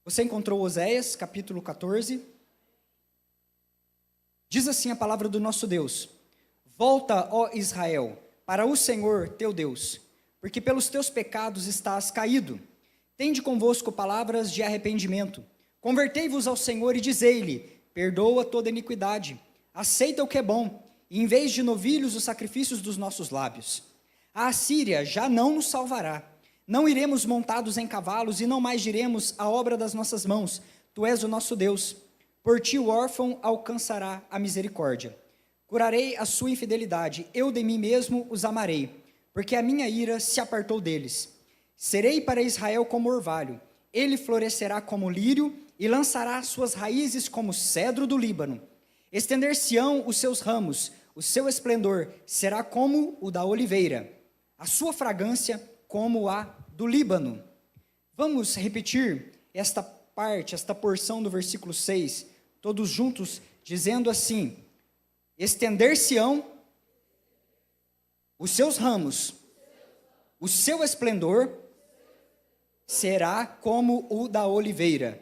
Você encontrou Oséias, capítulo 14? Diz assim a palavra do nosso Deus: Volta, ó Israel, para o Senhor teu Deus, porque pelos teus pecados estás caído. Tende convosco palavras de arrependimento. Convertei-vos ao Senhor e dizei-lhe: perdoa toda iniquidade, aceita o que é bom, e em vez de novilhos os sacrifícios dos nossos lábios. A Assíria já não nos salvará. Não iremos montados em cavalos e não mais diremos a obra das nossas mãos. Tu és o nosso Deus. Por ti o órfão alcançará a misericórdia. Curarei a sua infidelidade, eu de mim mesmo os amarei, porque a minha ira se apartou deles. Serei para Israel como orvalho, ele florescerá como lírio e lançará suas raízes como cedro do Líbano. Estender-se-ão os seus ramos, o seu esplendor será como o da oliveira, a sua fragrância como a do Líbano. Vamos repetir esta parte, esta porção do versículo 6, todos juntos, dizendo assim: estender-se-ão os seus ramos, o seu esplendor será como o da oliveira.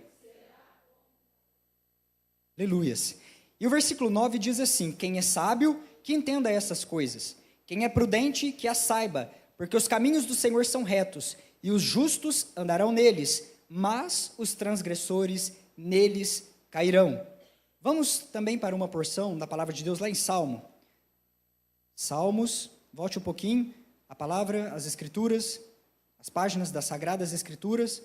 Aleluias. E o versículo 9 diz assim: quem é sábio, que entenda essas coisas. Quem é prudente, que as saiba, porque os caminhos do Senhor são retos, e os justos andarão neles, mas os transgressores neles cairão. Vamos também para uma porção da palavra de Deus lá em Salmo. Salmos, volte um pouquinho, a palavra, as escrituras, as páginas das Sagradas Escrituras.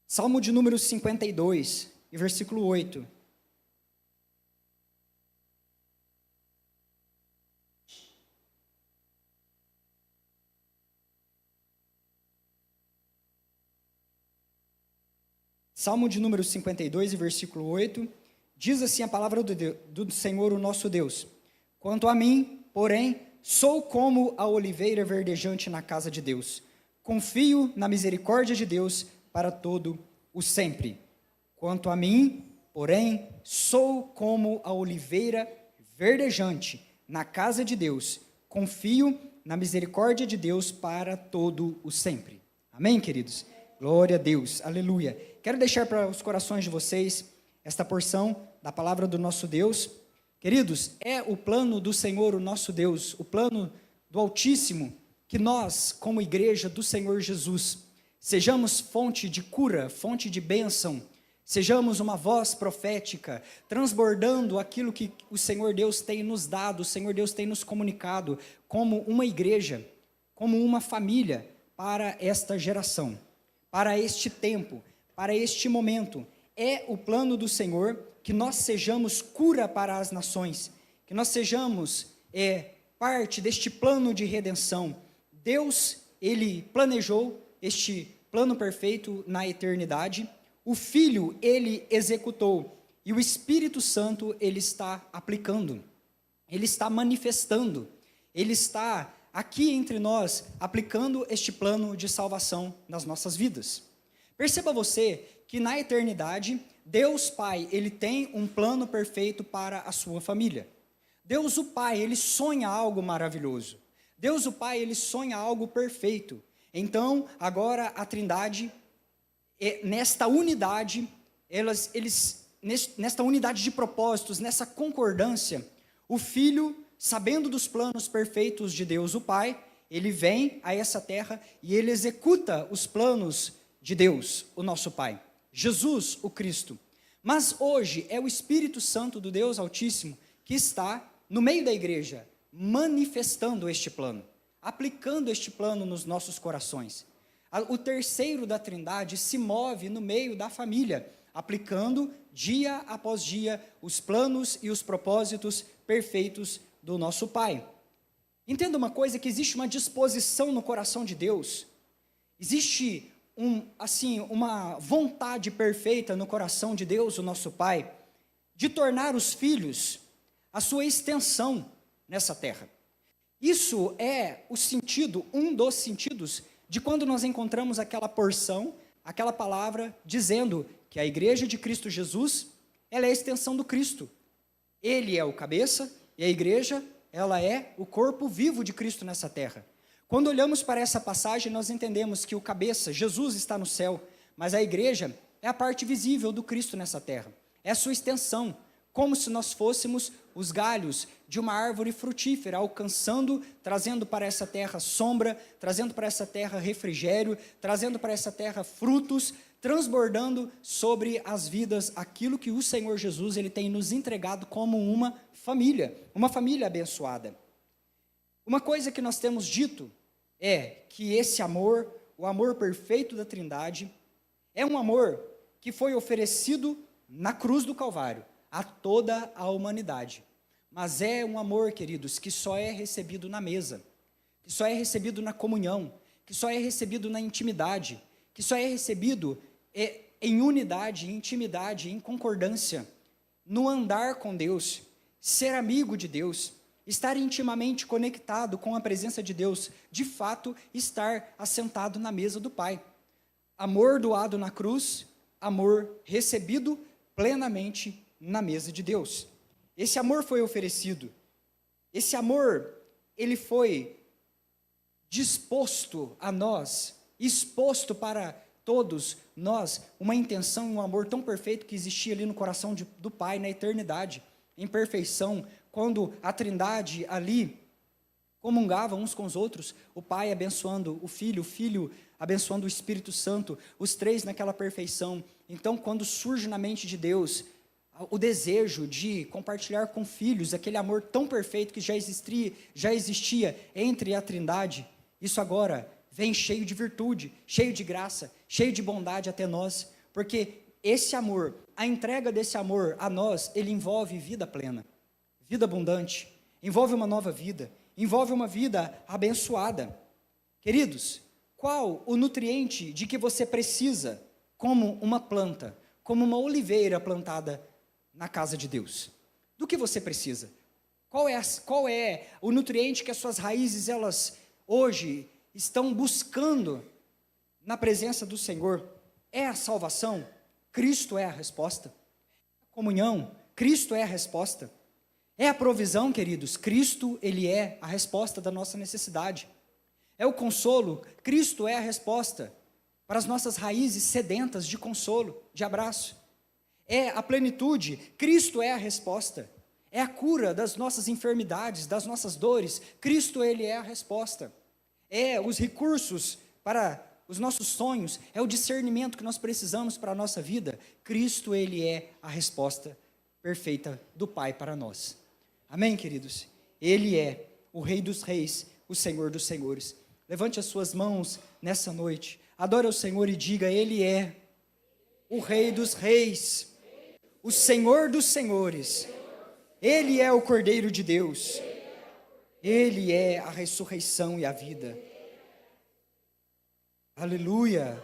Salmo de número 52, e versículo 8. Salmo de número 52, e versículo 8, diz assim a palavra do Senhor, o nosso Deus: quanto a mim, porém, sou como a oliveira verdejante na casa de Deus. Confio na misericórdia de Deus para todo o sempre. Quanto a mim, porém, sou como a oliveira verdejante na casa de Deus. Confio na misericórdia de Deus para todo o sempre. Amém, queridos? Glória a Deus, aleluia. Quero deixar para os corações de vocês esta porção da palavra do nosso Deus. Queridos, é o plano do Senhor, o nosso Deus, o plano do Altíssimo, que nós, como igreja do Senhor Jesus, sejamos fonte de cura, fonte de bênção, sejamos uma voz profética, transbordando aquilo que o Senhor Deus tem nos dado, o Senhor Deus tem nos comunicado, como uma igreja, como uma família, para esta geração, para este tempo, para este momento. É o plano do Senhor que nós sejamos cura para as nações, que nós sejamos parte deste plano de redenção. Deus, Ele planejou este plano perfeito na eternidade, o Filho, Ele executou, e o Espírito Santo, Ele está aplicando, Ele está manifestando, Ele está aqui entre nós, aplicando este plano de salvação nas nossas vidas. Perceba você que na eternidade, Deus Pai, Ele tem um plano perfeito para a sua família. Deus o Pai, Ele sonha algo maravilhoso. Deus o Pai, Ele sonha algo perfeito. Então, agora a Trindade, nesta unidade, nesta unidade de propósitos, nessa concordância, o Filho, sabendo dos planos perfeitos de Deus o Pai, Ele vem a essa terra e Ele executa os planos de Deus, o nosso Pai, Jesus, o Cristo. Mas hoje é o Espírito Santo do Deus Altíssimo que está no meio da igreja, manifestando este plano, aplicando este plano nos nossos corações. O terceiro da Trindade se move no meio da família, aplicando dia após dia os planos e os propósitos perfeitos do nosso Pai. Entenda uma coisa, que existe uma disposição no coração de Deus, existe uma vontade perfeita no coração de Deus, o nosso Pai, de tornar os filhos a sua extensão nessa terra. Isso é o sentido, um dos sentidos, de quando nós encontramos aquela porção, aquela palavra, dizendo que a igreja de Cristo Jesus, ela é a extensão do Cristo. Ele é o cabeça, e a igreja, ela é o corpo vivo de Cristo nessa terra. Quando olhamos para essa passagem, nós entendemos que o cabeça, Jesus, está no céu, mas a igreja é a parte visível do Cristo nessa terra, é a sua extensão, como se nós fôssemos os galhos de uma árvore frutífera, alcançando, trazendo para essa terra sombra, trazendo para essa terra refrigério, trazendo para essa terra frutos, transbordando sobre as vidas aquilo que o Senhor Jesus ele tem nos entregado como uma família abençoada. Uma coisa que nós temos dito é que esse amor, o amor perfeito da Trindade, é um amor que foi oferecido na cruz do Calvário a toda a humanidade. Mas é um amor, queridos, que só é recebido na mesa, que só é recebido na comunhão, que só é recebido na intimidade, que só é recebido em unidade, em intimidade, em concordância, no andar com Deus, ser amigo de Deus, estar intimamente conectado com a presença de Deus, de fato, estar assentado na mesa do Pai. Amor doado na cruz, amor recebido plenamente na mesa de Deus. Esse amor foi oferecido, esse amor, ele foi disposto a nós, exposto para todos nós, uma intenção, um amor tão perfeito que existia ali no coração do Pai, na eternidade, em perfeição, quando a Trindade ali comungava uns com os outros, o Pai abençoando o Filho abençoando o Espírito Santo, os três naquela perfeição. Então, quando surge na mente de Deus o desejo de compartilhar com filhos aquele amor tão perfeito que já existia entre a Trindade, isso agora vem cheio de virtude, cheio de graça, cheio de bondade até nós, porque esse amor, a entrega desse amor a nós, ele envolve vida plena, vida abundante, envolve uma nova vida, envolve uma vida abençoada. Queridos, qual o nutriente de que você precisa como uma planta, como uma oliveira plantada na casa de Deus? Do que você precisa? Qual é o nutriente que as suas raízes, elas hoje estão buscando na presença do Senhor? É a salvação? Cristo é a resposta. A comunhão? Cristo é a resposta. É a provisão, queridos? Cristo, ele é a resposta da nossa necessidade. É o consolo? Cristo é a resposta para as nossas raízes sedentas de consolo, de abraço. É a plenitude? Cristo é a resposta. É a cura das nossas enfermidades, das nossas dores? Cristo, ele é a resposta. É os recursos para os nossos sonhos, é o discernimento que nós precisamos para a nossa vida? Cristo, ele é a resposta perfeita do Pai para nós. Amém, queridos? Ele é o Rei dos Reis, o Senhor dos Senhores. Levante as suas mãos nessa noite, adore ao Senhor e diga: Ele é o Rei dos Reis, o Senhor dos Senhores. Ele é o Cordeiro de Deus. Ele é a ressurreição e a vida. Aleluia,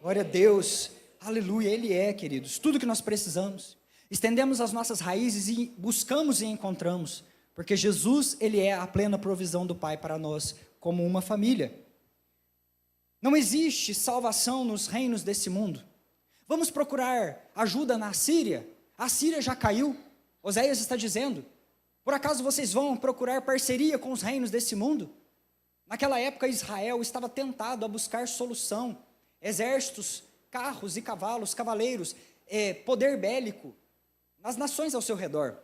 glória a Deus, aleluia. Ele é, queridos, tudo que nós precisamos. Estendemos as nossas raízes e buscamos e encontramos, porque Jesus, ele é a plena provisão do Pai para nós, como uma família. Não existe salvação nos reinos desse mundo. Vamos procurar ajuda na Síria? A Síria já caiu. Oséias está dizendo: por acaso vocês vão procurar parceria com os reinos desse mundo? Naquela época Israel estava tentado a buscar solução, exércitos, carros e cavalos, cavaleiros, poder bélico, nas nações ao seu redor.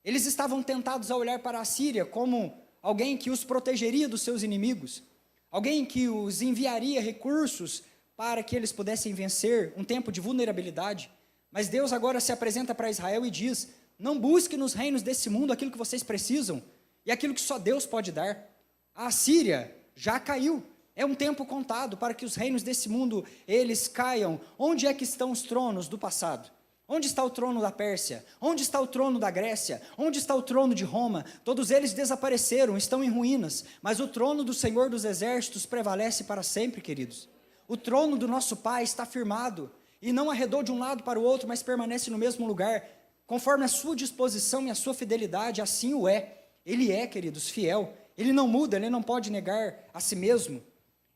Eles estavam tentados a olhar para a Síria como alguém que os protegeria dos seus inimigos, alguém que os enviaria recursos para que eles pudessem vencer um tempo de vulnerabilidade. Mas Deus agora se apresenta para Israel e diz: não busque nos reinos desse mundo aquilo que vocês precisam e aquilo que só Deus pode dar. A Síria já caiu, é um tempo contado para que os reinos desse mundo, eles caiam. Onde é que estão os tronos do passado? Onde está o trono da Pérsia? Onde está o trono da Grécia? Onde está o trono de Roma? Todos eles desapareceram, estão em ruínas, mas o trono do Senhor dos Exércitos prevalece para sempre, queridos. O trono do nosso Pai está firmado, e não arredou de um lado para o outro, mas permanece no mesmo lugar, conforme a sua disposição e a sua fidelidade, assim o é. Ele é, queridos, fiel. Ele não muda, ele não pode negar a si mesmo.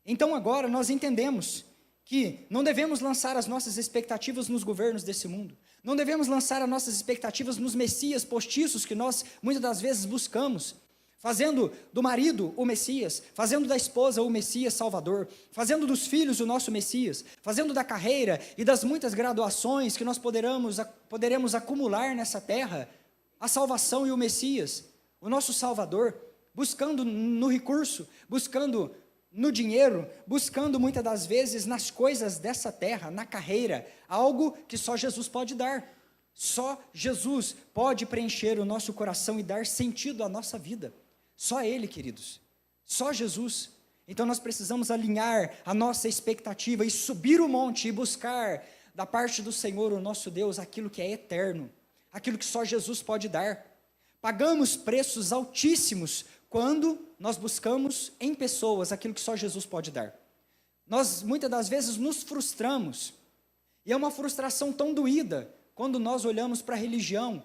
Então agora nós entendemos que não devemos lançar as nossas expectativas nos governos desse mundo. Não devemos lançar as nossas expectativas nos messias postiços que nós muitas das vezes buscamos. fazendo do marido o Messias, fazendo da esposa o Messias Salvador, fazendo dos filhos o nosso Messias, fazendo da carreira e das muitas graduações que nós poderemos acumular nessa terra, a salvação e o Messias, o nosso Salvador, buscando no recurso, buscando no dinheiro, buscando muitas das vezes nas coisas dessa terra, na carreira, algo que só Jesus pode dar. Só Jesus pode preencher o nosso coração e dar sentido à nossa vida. Só Ele, queridos. Só Jesus. Então nós precisamos alinhar a nossa expectativa e subir o monte e buscar da parte do Senhor, o nosso Deus, aquilo que é eterno, aquilo que só Jesus pode dar. Pagamos preços altíssimos quando nós buscamos em pessoas aquilo que só Jesus pode dar. Nós muitas das vezes nos frustramos, e é uma frustração tão doída quando nós olhamos para a religião,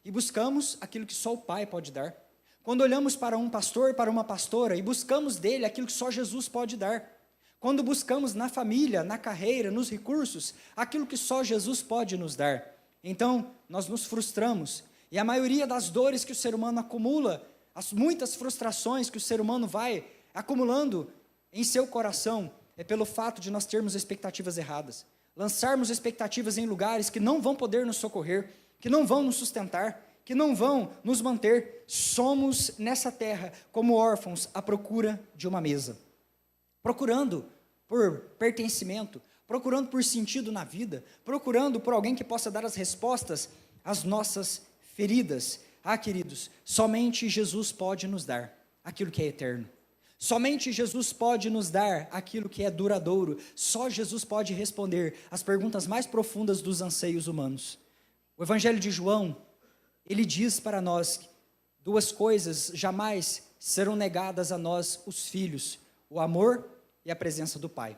e buscamos aquilo que só o Pai pode dar. Quando olhamos para um pastor, para uma pastora, e buscamos dele aquilo que só Jesus pode dar. Quando buscamos na família, na carreira, nos recursos, aquilo que só Jesus pode nos dar. Então, nós nos frustramos. E a maioria das dores que o ser humano acumula, as muitas frustrações que o ser humano vai acumulando em seu coração, é pelo fato de nós termos expectativas erradas. Lançarmos expectativas em lugares que não vão poder nos socorrer, que não vão nos sustentar, que não vão nos manter. Somos nessa terra como órfãos à procura de uma mesa, procurando por pertencimento, procurando por sentido na vida, procurando por alguém que possa dar as respostas às nossas feridas. Queridos, somente Jesus pode nos dar aquilo que é eterno. Somente Jesus pode nos dar aquilo que é duradouro. Só Jesus pode responder às perguntas mais profundas dos anseios humanos. O Evangelho de João, ele diz para nós que duas coisas jamais serão negadas a nós, os filhos: o amor e a presença do Pai.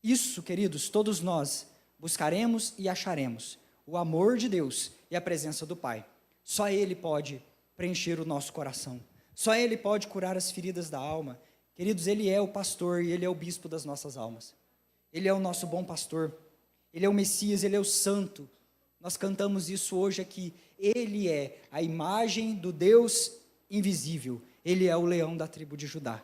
Isso, queridos, todos nós buscaremos e acharemos: o amor de Deus e a presença do Pai. Só Ele pode preencher o nosso coração. Só Ele pode curar as feridas da alma. Queridos, Ele é o pastor e Ele é o bispo das nossas almas. Ele é o nosso bom pastor. Ele é o Messias, Ele é o santo. Nós cantamos isso hoje aqui. Ele é a imagem do Deus invisível. Ele é o leão da tribo de Judá.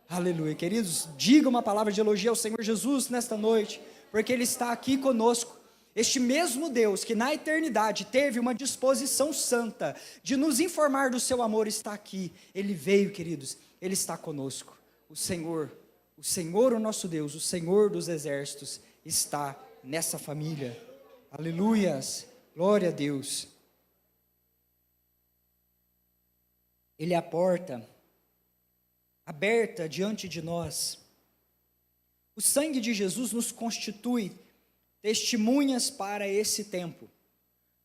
Aleluia. Queridos, diga uma palavra de elogio ao Senhor Jesus nesta noite, porque Ele está aqui conosco. Este mesmo Deus que na eternidade teve uma disposição santa de nos informar do seu amor está aqui. Ele veio, queridos, Ele está conosco. O Senhor, o nosso Deus, o Senhor dos exércitos está nessa família. Aleluias, glória a Deus. Ele é a porta aberta diante de nós. O sangue de Jesus nos constitui testemunhas para esse tempo,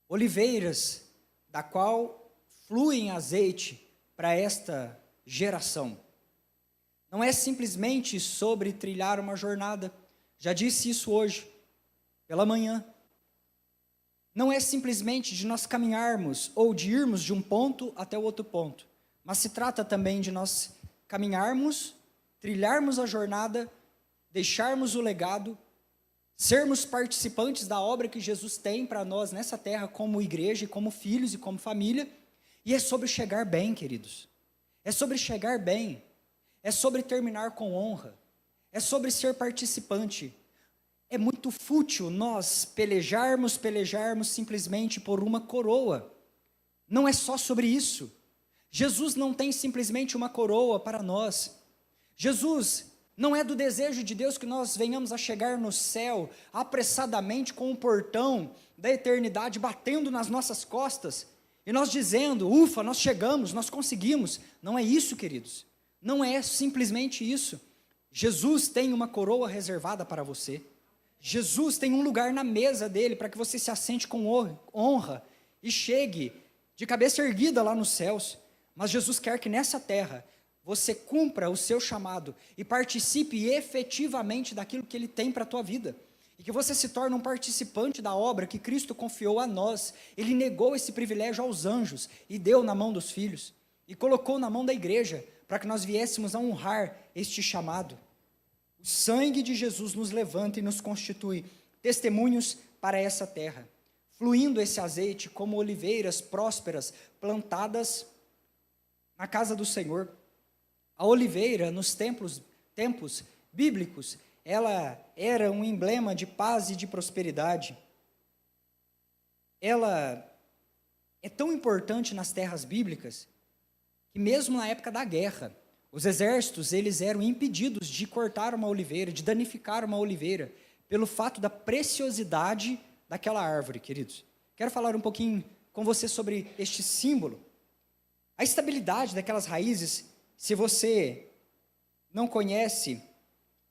oliveiras da qual fluem azeite para esta geração. Não é simplesmente sobre trilhar uma jornada, já disse isso hoje, pela manhã. Não é simplesmente de nós caminharmos ou de irmos de um ponto até o outro ponto, mas se trata também de nós caminharmos, trilharmos a jornada, deixarmos o legado, sermos participantes da obra que Jesus tem para nós nessa terra como igreja, e como filhos e como família. E é sobre chegar bem, queridos. É sobre chegar bem. É sobre terminar com honra. É sobre ser participante. É muito fútil nós pelejarmos simplesmente por uma coroa. Não é só sobre isso. Jesus não tem simplesmente uma coroa para nós. Jesus não é do desejo de Deus que nós venhamos a chegar no céu apressadamente com o portão da eternidade batendo nas nossas costas e nós dizendo: ufa, nós chegamos, nós conseguimos. Não é isso, queridos. Não é simplesmente isso. Jesus tem uma coroa reservada para você. Jesus tem um lugar na mesa dele para que você se assente com honra e chegue de cabeça erguida lá nos céus. Mas Jesus quer que nessa terra você cumpra o seu chamado e participe efetivamente daquilo que Ele tem para a tua vida. E que você se torne um participante da obra que Cristo confiou a nós. Ele negou esse privilégio aos anjos e deu na mão dos filhos. E colocou na mão da igreja para que nós viéssemos a honrar este chamado. O sangue de Jesus nos levanta e nos constitui testemunhos para essa terra. fluindo esse azeite como oliveiras prósperas plantadas na casa do Senhor. A oliveira, nos tempos bíblicos, ela era um emblema de paz e de prosperidade. Ela é tão importante nas terras bíblicas que mesmo na época da guerra, os exércitos, eles eram impedidos de cortar uma oliveira, de danificar uma oliveira, pelo fato da preciosidade daquela árvore, queridos. Quero falar um pouquinho com você sobre este símbolo. A estabilidade daquelas raízes, se você não conhece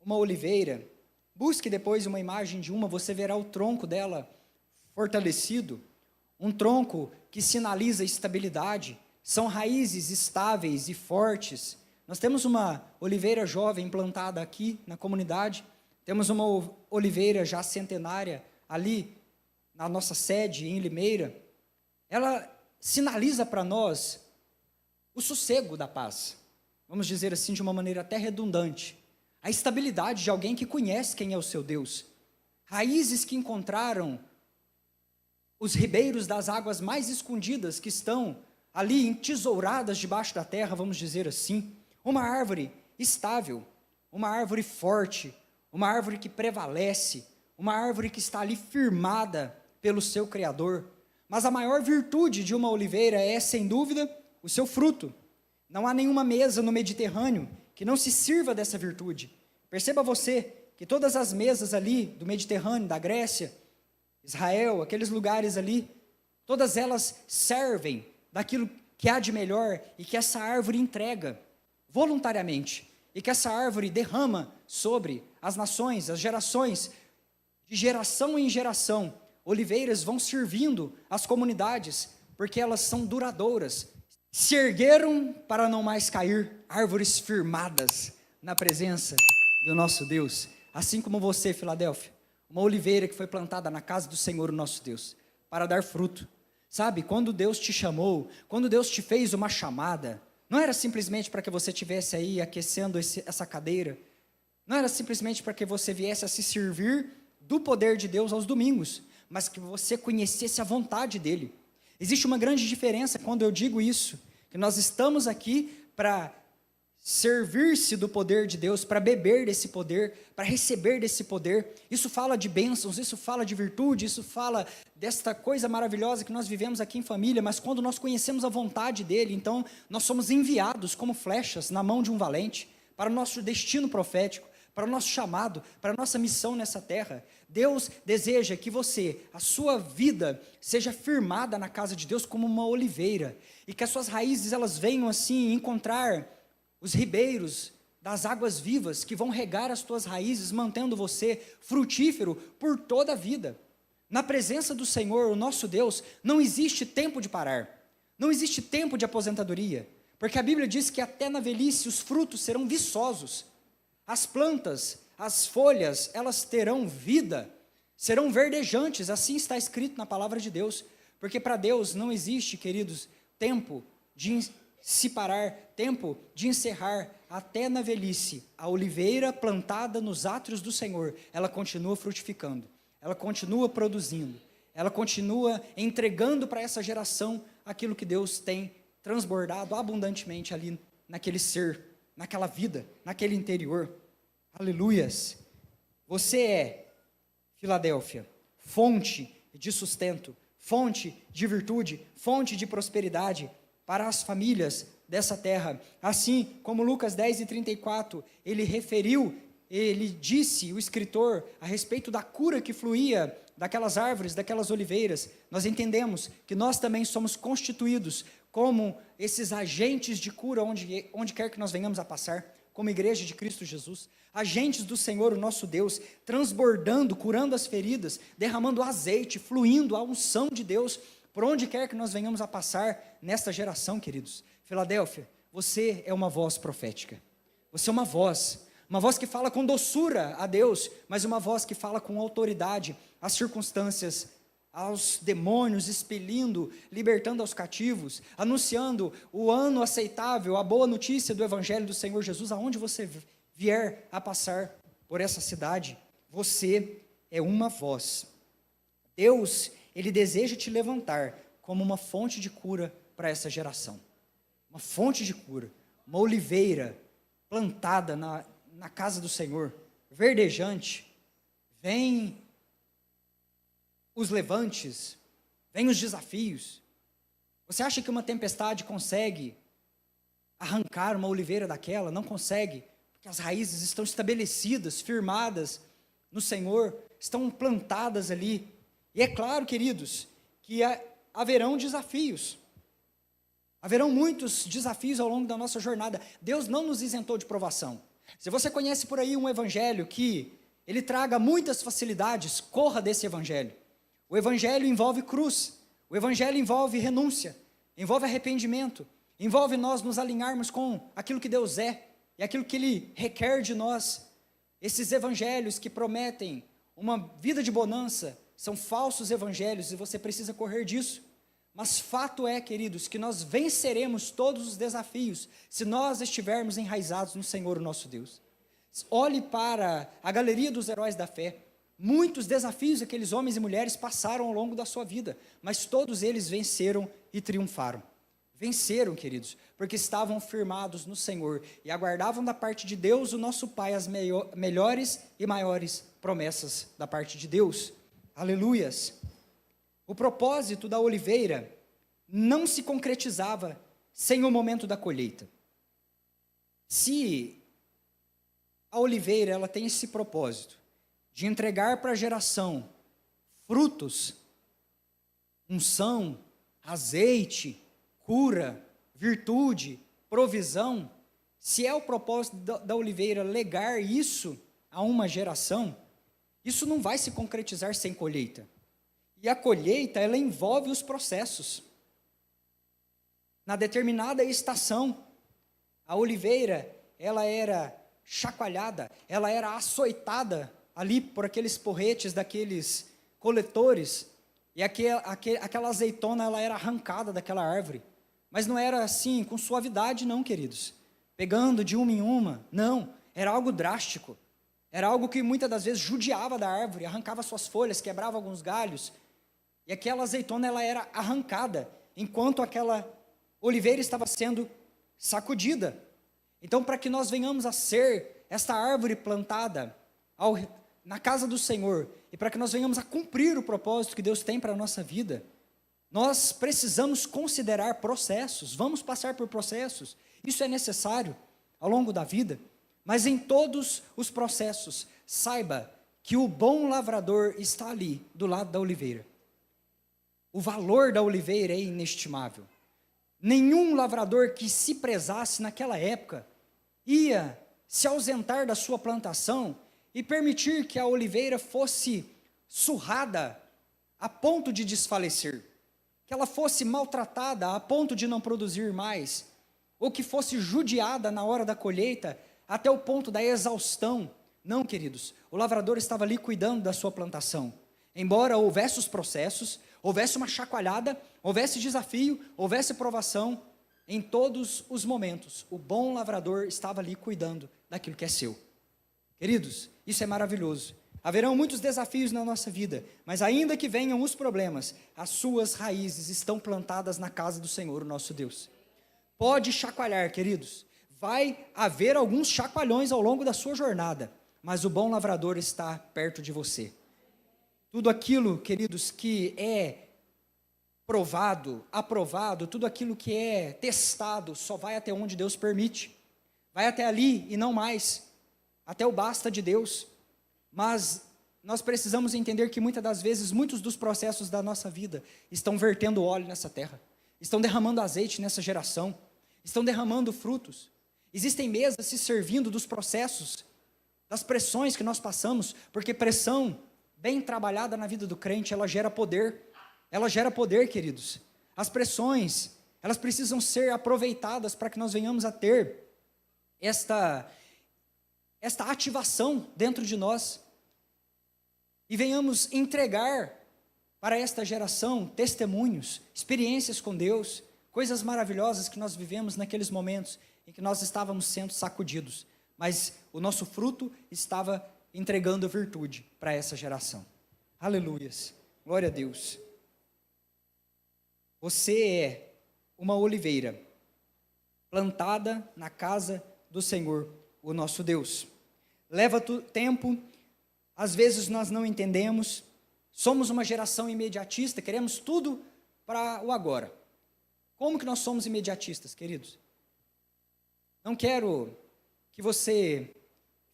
uma oliveira, busque depois uma imagem de uma, você verá o tronco dela fortalecido, um tronco que sinaliza estabilidade, são raízes estáveis e fortes. Nós temos uma oliveira jovem plantada aqui na comunidade, temos uma oliveira já centenária ali na nossa sede em Limeira. Ela sinaliza para nós o sossego da paz, vamos dizer assim de uma maneira até redundante, a estabilidade de alguém que conhece quem é o seu Deus, raízes que encontraram os ribeiros das águas mais escondidas que estão ali entesouradas debaixo da terra, vamos dizer assim, uma árvore estável, uma árvore forte, uma árvore que prevalece, uma árvore que está ali firmada pelo seu Criador. Mas a maior virtude de uma oliveira é, sem dúvida, o seu fruto. Não há nenhuma mesa no Mediterrâneo que não se sirva dessa virtude. Perceba você que todas as mesas ali do Mediterrâneo, da Grécia, Israel, aqueles lugares ali, todas elas servem daquilo que há de melhor e que essa árvore entrega voluntariamente, e que essa árvore derrama sobre as nações, as gerações, de geração em geração. Oliveiras vão servindo as comunidades, porque elas são duradouras, se ergueram para não mais cair, árvores firmadas na presença do nosso Deus, assim como você, Filadélfia, uma oliveira que foi plantada na casa do Senhor, o nosso Deus, para dar fruto. Sabe, quando Deus te chamou, quando Deus te fez uma chamada, não era simplesmente para que você estivesse aí aquecendo essa cadeira, não era simplesmente para que você viesse a se servir do poder de Deus aos domingos, mas que você conhecesse a vontade dEle. Existe uma grande diferença quando eu digo isso, que nós estamos aqui para servir-se do poder de Deus, para beber desse poder, para receber desse poder. Isso fala de bênçãos, isso fala de virtude, isso fala desta coisa maravilhosa que nós vivemos aqui em família, mas quando nós conhecemos a vontade dEle, então nós somos enviados como flechas na mão de um valente, para o nosso destino profético, para o nosso chamado, para a nossa missão nessa terra. Deus deseja que você, a sua vida, seja firmada na casa de Deus como uma oliveira, e que as suas raízes elas venham assim encontrar os ribeiros das águas vivas que vão regar as tuas raízes, mantendo você frutífero por toda a vida. Na presença do Senhor, o nosso Deus, não existe tempo de parar, não existe tempo de aposentadoria, porque a Bíblia diz que até na velhice os frutos serão viçosos, as plantas, as folhas, elas terão vida, serão verdejantes, assim está escrito na palavra de Deus, porque para Deus não existe, queridos, tempo de se parar, tempo de encerrar. Até na velhice, a oliveira plantada nos átrios do Senhor, ela continua frutificando, ela continua produzindo, ela continua entregando para essa geração aquilo que Deus tem transbordado abundantemente ali naquele ser, naquela vida, naquele interior. Aleluias! Você é, Filadélfia, fonte de sustento, fonte de virtude, fonte de prosperidade para as famílias dessa terra. Assim como Lucas 10:34, ele disse, o escritor, a respeito da cura que fluía daquelas árvores, daquelas oliveiras, nós entendemos que nós também somos constituídos como esses agentes de cura onde quer que nós venhamos a passar, como igreja de Cristo Jesus, agentes do Senhor, o nosso Deus, transbordando, curando as feridas, derramando azeite, fluindo a unção de Deus, por onde quer que nós venhamos a passar nesta geração, queridos. Filadélfia, você é uma voz profética, você é uma voz que fala com doçura a Deus, mas uma voz que fala com autoridade às circunstâncias, aos demônios, expelindo, libertando aos cativos, anunciando o ano aceitável, a boa notícia do Evangelho do Senhor Jesus, aonde você vier a passar por essa cidade, você é uma voz. Deus, Ele deseja te levantar como uma fonte de cura para essa geração. Uma fonte de cura, uma oliveira plantada na casa do Senhor, verdejante. Vem os levantes, vem os desafios. Você acha que uma tempestade consegue arrancar uma oliveira daquela? Não consegue, porque as raízes estão estabelecidas, firmadas no Senhor, estão plantadas ali. E é claro, queridos, que haverão desafios. Haverão muitos desafios ao longo da nossa jornada. Deus não nos isentou de provação. Se você conhece por aí um evangelho que ele traga muitas facilidades, corra desse evangelho. O evangelho envolve cruz, o evangelho envolve renúncia, envolve arrependimento, envolve nós nos alinharmos com aquilo que Deus é e aquilo que Ele requer de nós. Esses evangelhos que prometem uma vida de bonança são falsos evangelhos e você precisa correr disso. Mas fato é, queridos, que nós venceremos todos os desafios se nós estivermos enraizados no Senhor, o nosso Deus. Olhe para a galeria dos heróis da fé. Muitos desafios aqueles homens e mulheres passaram ao longo da sua vida, mas todos eles venceram e triunfaram. Venceram, queridos, porque estavam firmados no Senhor e aguardavam da parte de Deus, o nosso Pai, as melhores e maiores promessas da parte de Deus. Aleluias! O propósito da oliveira não se concretizava sem o momento da colheita. Se a oliveira ela tem esse propósito de entregar para a geração frutos, unção, azeite, cura, virtude, provisão, se é o propósito da oliveira legar isso a uma geração, isso não vai se concretizar sem colheita. E a colheita, ela envolve os processos. Na determinada estação, a oliveira, ela era chacoalhada, ela era açoitada ali por aqueles porretes daqueles coletores, e aquela azeitona, ela era arrancada daquela árvore. Mas não era assim, com suavidade não, queridos. Pegando de uma em uma, não. Era algo drástico. Era algo que muitas das vezes judiava da árvore, arrancava suas folhas, quebrava alguns galhos. E aquela azeitona, ela era arrancada, enquanto aquela oliveira estava sendo sacudida. Então, para que nós venhamos a ser esta árvore plantada na casa do Senhor, e para que nós venhamos a cumprir o propósito que Deus tem para a nossa vida, nós precisamos considerar processos, vamos passar por processos, isso é necessário ao longo da vida, mas em todos os processos, saiba que o bom lavrador está ali, do lado da oliveira. O valor da oliveira é inestimável. Nenhum lavrador que se prezasse naquela época ia se ausentar da sua plantação e permitir que a oliveira fosse surrada a ponto de desfalecer, que ela fosse maltratada a ponto de não produzir mais, ou que fosse judiada na hora da colheita até o ponto da exaustão. Não, queridos, o lavrador estava ali cuidando da sua plantação. Embora houvesse os processos, houvesse uma chacoalhada, houvesse desafio, houvesse provação, em todos os momentos, o bom lavrador estava ali cuidando daquilo que é seu. Queridos, isso é maravilhoso. Haverão muitos desafios na nossa vida, mas ainda que venham os problemas, as suas raízes estão plantadas na casa do Senhor, o nosso Deus. Pode chacoalhar, queridos, vai haver alguns chacoalhões ao longo da sua jornada, mas o bom lavrador está perto de você. Tudo aquilo, queridos, que é provado, aprovado, tudo aquilo que é testado, só vai até onde Deus permite. Vai até ali e não mais, até o basta de Deus. Mas nós precisamos entender que muitas das vezes, muitos dos processos da nossa vida estão vertendo óleo nessa terra, estão derramando azeite nessa geração, estão derramando frutos. Existem mesas se servindo dos processos, das pressões que nós passamos, porque pressão bem trabalhada na vida do crente, ela gera poder. Ela gera poder, queridos. As pressões, elas precisam ser aproveitadas para que nós venhamos a ter esta ativação dentro de nós e venhamos entregar para esta geração testemunhos, experiências com Deus, coisas maravilhosas que nós vivemos naqueles momentos em que nós estávamos sendo sacudidos, mas o nosso fruto estava entregando virtude para essa geração. Aleluias, glória a Deus. Você é uma oliveira plantada na casa do Senhor, o nosso Deus. Leva tempo, às vezes nós não entendemos, somos uma geração imediatista, queremos tudo para o agora. Como que nós somos imediatistas, queridos? Não quero que você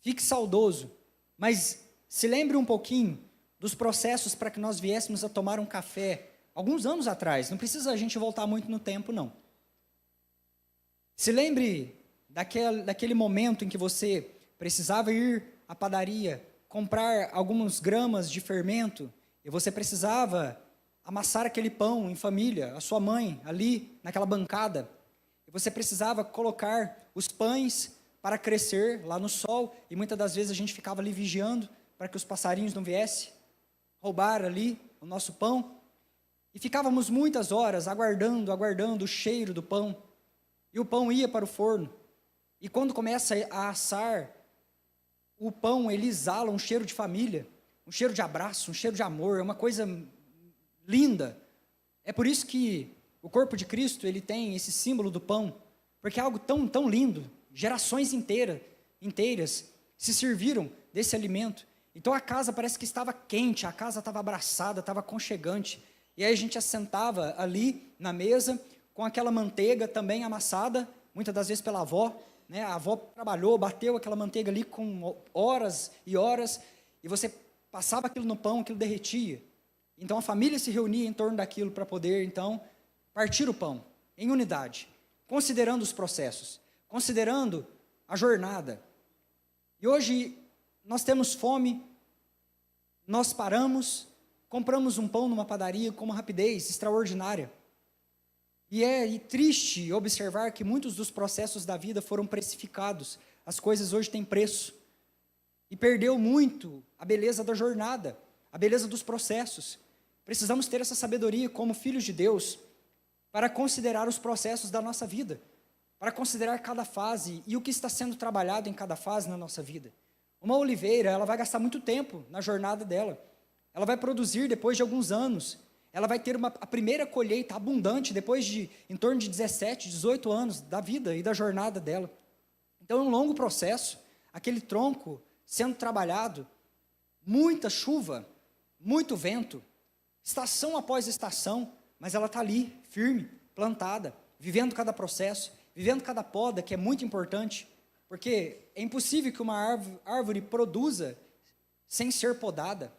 fique saudoso, mas se lembre um pouquinho dos processos para que nós viéssemos a tomar um café alguns anos atrás. Não precisa a gente voltar muito no tempo, não. Se lembre daquele momento em que você precisava ir à padaria, comprar alguns gramas de fermento, e você precisava amassar aquele pão em família, a sua mãe ali naquela bancada, e você precisava colocar os pães para crescer lá no sol, e muitas das vezes a gente ficava ali vigiando para que os passarinhos não viessem roubar ali o nosso pão, e ficávamos muitas horas aguardando o cheiro do pão, e o pão ia para o forno, e quando começa a assar, o pão ele exala um cheiro de família, um cheiro de abraço, um cheiro de amor, é uma coisa linda. É por isso que o corpo de Cristo ele tem esse símbolo do pão, porque é algo tão lindo. Gerações inteiras se serviram desse alimento. Então a casa parece que estava quente, a casa estava abraçada, estava aconchegante. E aí a gente assentava ali na mesa com aquela manteiga também amassada, muitas das vezes pela avó, né? A avó trabalhou, bateu aquela manteiga ali com horas e horas, e você passava aquilo no pão, aquilo derretia. Então a família se reunia em torno daquilo para poder, então, partir o pão em unidade, considerando os processos, considerando a jornada. E hoje nós temos fome, nós paramos, compramos um pão numa padaria com uma rapidez extraordinária. E é triste observar que muitos dos processos da vida foram precificados. As coisas hoje têm preço. E perdeu muito a beleza da jornada, a beleza dos processos. Precisamos ter essa sabedoria como filhos de Deus para considerar os processos da nossa vida, para considerar cada fase e o que está sendo trabalhado em cada fase na nossa vida. Uma oliveira, ela vai gastar muito tempo na jornada dela. Ela vai produzir depois de alguns anos. Ela vai ter a primeira colheita abundante depois de em torno de 17, 18 anos da vida e da jornada dela. Então é um longo processo, aquele tronco sendo trabalhado, muita chuva, muito vento, estação após estação, mas ela está ali, firme, plantada, vivendo cada processo, vivendo cada poda, que é muito importante, porque é impossível que uma árvore produza sem ser podada,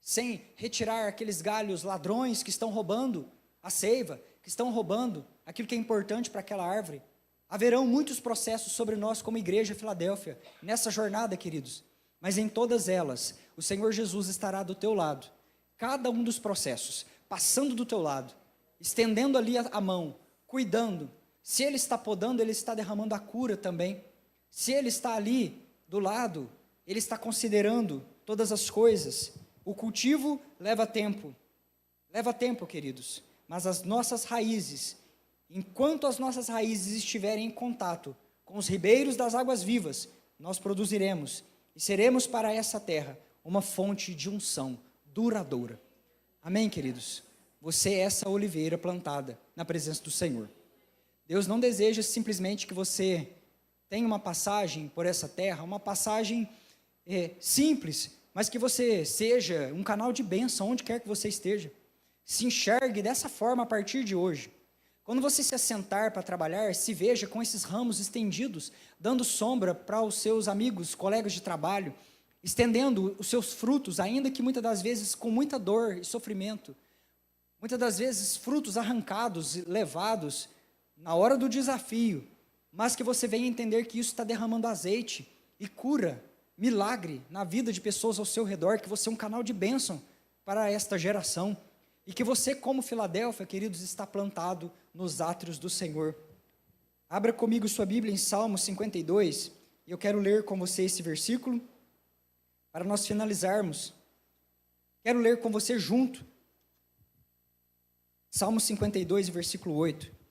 sem retirar aqueles galhos ladrões que estão roubando a seiva, que estão roubando aquilo que é importante para aquela árvore. Haverão muitos processos sobre nós como igreja Filadélfia, nessa jornada, queridos, mas em todas elas, o Senhor Jesus estará do teu lado, cada um dos processos, passando do teu lado, estendendo ali a mão, cuidando. Se Ele está podando, Ele está derramando a cura também. Se Ele está ali do lado, Ele está considerando todas as coisas. O cultivo leva tempo, queridos, mas as nossas raízes, enquanto as nossas raízes estiverem em contato com os ribeiros das águas vivas, nós produziremos e seremos para essa terra uma fonte de unção duradoura. Amém, queridos? Você é essa oliveira plantada na presença do Senhor. Deus não deseja simplesmente que você tenha uma passagem por essa terra, uma passagem simples, mas que você seja um canal de bênção onde quer que você esteja. Se enxergue dessa forma a partir de hoje. Quando você se assentar para trabalhar, se veja com esses ramos estendidos, dando sombra para os seus amigos, colegas de trabalho, estendendo os seus frutos, ainda que muitas das vezes com muita dor e sofrimento. Muitas das vezes frutos arrancados, levados na hora do desafio, mas que você venha entender que isso está derramando azeite e cura, milagre na vida de pessoas ao seu redor, que você é um canal de bênção para esta geração, e que você, como Filadélfia, queridos, está plantado nos átrios do Senhor. Abra comigo sua Bíblia em Salmo 52, e eu quero ler com você esse versículo, para nós finalizarmos. Quero ler com você junto, Salmo 52, versículo 8.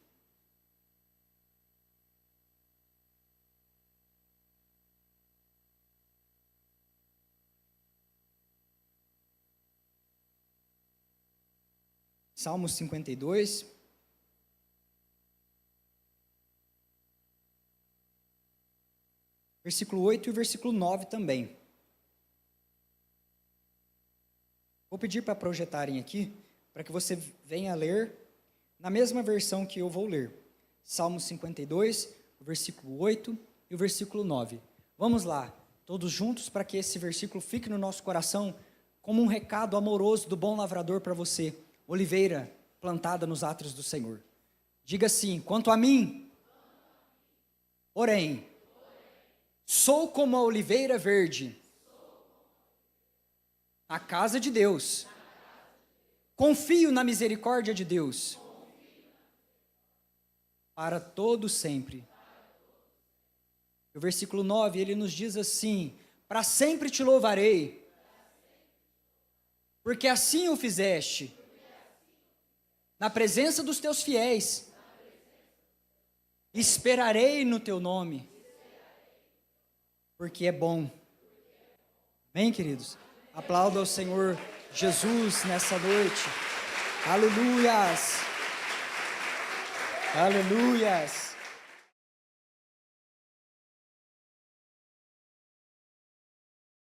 Salmo 52, versículo 8 e o versículo 9 também. Vou pedir para projetarem aqui, para que você venha ler na mesma versão que eu vou ler. Salmo 52, o versículo 8 e o versículo 9. Vamos lá, todos juntos, para que esse versículo fique no nosso coração como um recado amoroso do bom lavrador para você, oliveira plantada nos átrios do Senhor. Diga assim: quanto a mim, porém, sou como a oliveira verde na casa de Deus. Confio na misericórdia de Deus para todo sempre. O versículo 9, ele nos diz assim: para sempre te louvarei, porque assim o fizeste, na presença dos teus fiéis, esperarei no teu nome, porque é bom. Amém, queridos? Aplauda ao Senhor Jesus nessa noite. Aleluias! Aleluias!